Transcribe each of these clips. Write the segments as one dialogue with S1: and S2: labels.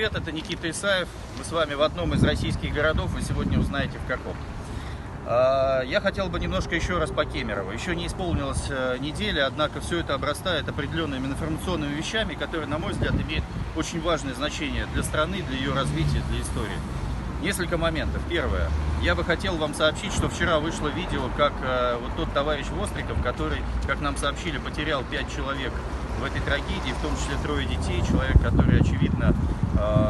S1: привет, это Никита Исаев. Мы с вами в одном из российских городов, и сегодня узнаете в каком. Я хотел бы немножко еще раз по Кемерово. Еще не исполнилась неделя, однако все это обрастает определенными информационными вещами, которые, на мой взгляд, имеют очень важное значение для страны, для ее развития, для истории. Несколько моментов. Первое. Я бы хотел вам сообщить, что вчера вышло видео, как вот тот товарищ Востриков, который, как нам сообщили, потерял 5 человек в этой трагедии, в том числе 3 детей, человек, который, очевидно,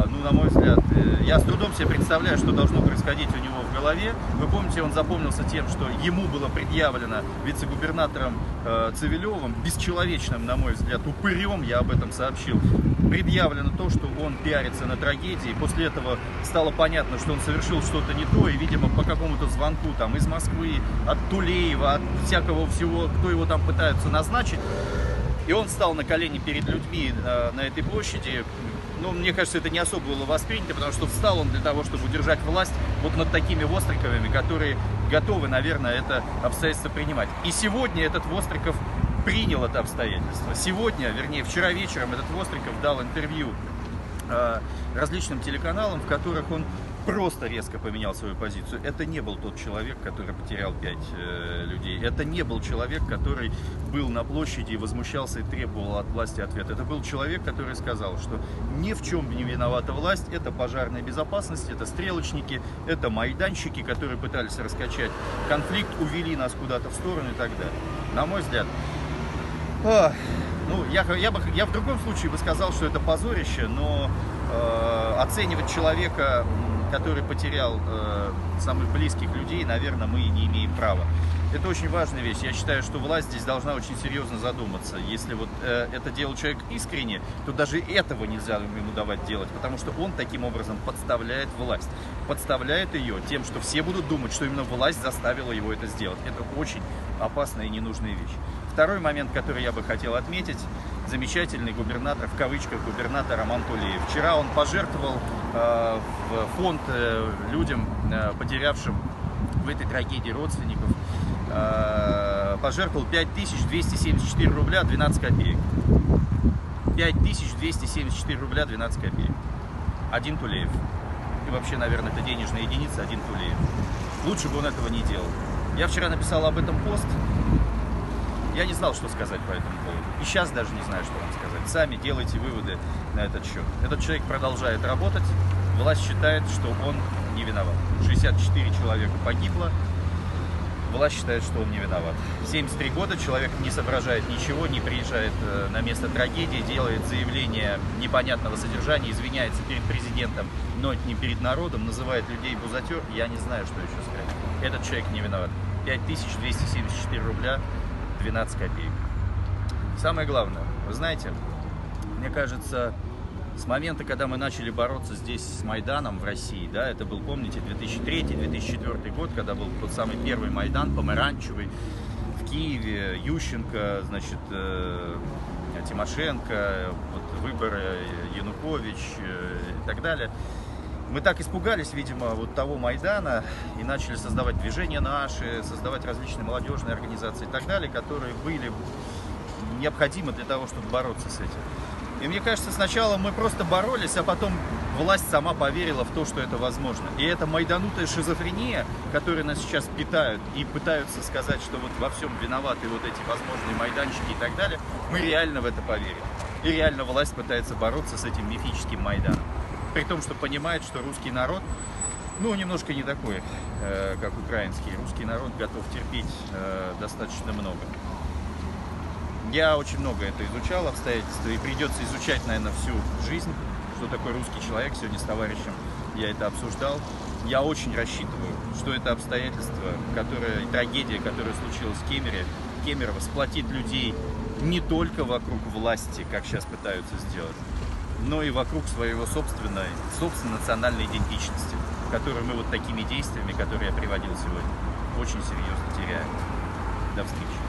S1: ну, на мой взгляд, я с трудом себе представляю, что должно происходить у него в голове. Вы помните, он запомнился тем, что ему было предъявлено вице-губернатором Цивилевым, бесчеловечным, на мой взгляд, упырем, я об этом сообщил, предъявлено то, что он пиарится на трагедии. После этого стало понятно, что он совершил что-то не то, и, видимо, по какому-то звонку там из Москвы, от Тулеева, от всякого всего, кто его там пытается назначить, и он встал на колени перед людьми на этой площади. Ну, мне кажется, это не особо было воспринято, потому что встал он для того, чтобы удержать власть вот над такими Востриковыми, которые готовы, наверное, это обстоятельство принимать. И сегодня этот Востриков принял это обстоятельство. Сегодня, вернее, вчера вечером этот Востриков дал интервью различным телеканалам, в которых он просто резко поменял свою позицию. Это не был тот человек, который потерял 5 людей. Это не был человек, который был на площади и возмущался и требовал от власти ответа. Это был человек, который сказал, что ни в чем не виновата власть. Это пожарная безопасность, это стрелочники, это майданщики, которые пытались раскачать конфликт, увели нас куда-то в сторону и так далее. На мой взгляд, ну, я в другом случае бы сказал, что это позорище, но оценивать человека, который потерял самых близких людей, наверное, мы не имеем права. Это очень важная вещь. Я считаю, что власть здесь должна очень серьезно задуматься. Если вот это делал человек искренне, то даже этого нельзя ему давать делать, потому что он таким образом подставляет власть. Подставляет ее тем, что все будут думать, что именно власть заставила его это сделать. Это очень опасная и ненужная вещь. Второй момент, который я бы хотел отметить, замечательный губернатор, в кавычках, губернатор Роман Тулеев. Вчера он пожертвовал в фонд людям, потерявшим в этой трагедии родственников, пожертвовал 5274 рубля 12 копеек. 5274 рубля 12 копеек. Один Тулеев. И вообще, наверное, это денежная единица, один Тулеев. Лучше бы он этого не делал. Я вчера написал об этом пост. Я не знал, что сказать по этому поводу. И сейчас даже не знаю, что вам сказать. Сами делайте выводы на этот счет. Этот человек продолжает работать. Власть считает, что он не виноват. 64 человека погибло. Власть считает, что он не виноват. 73 года человек не соображает ничего, не приезжает на место трагедии, делает заявление непонятного содержания, извиняется перед президентом, но не перед народом, называет людей бузатер. Я не знаю, что еще сказать. Этот человек не виноват. 5274 рубля 12 копеек. Самое главное, вы знаете, мне кажется, с момента, когда мы начали бороться здесь с Майданом в России, да, это был, помните, 2003-2004 год, когда был тот самый первый Майдан, помаранчевый, в Киеве, Ющенко, значит, Тимошенко, вот, выборы Янукович и так далее. Мы так испугались, видимо, вот того Майдана и начали создавать движения наши, создавать различные молодежные организации и так далее, которые были необходимы для того, чтобы бороться с этим. И мне кажется, сначала мы просто боролись, а потом власть сама поверила в то, что это возможно. И эта майданутая шизофрения, которую нас сейчас питают и пытаются сказать, что вот во всем виноваты вот эти возможные майданчики и так далее, мы реально в это поверили. И реально власть пытается бороться с этим мифическим Майданом. При том, что понимает, что русский народ, ну, немножко не такой, как украинский. Русский народ готов терпеть достаточно много. Я очень много это изучал, обстоятельства, и придется изучать, наверное, всю жизнь, что такое русский человек. Сегодня с товарищем я это обсуждал. Я очень рассчитываю, что это обстоятельство, трагедия, которая случилась в Кемерово, сплотит людей не только вокруг власти, как сейчас пытаются сделать, но и вокруг своего собственной национальной идентичности, которую мы вот такими действиями, которые я приводил сегодня, очень серьезно теряем. До встречи.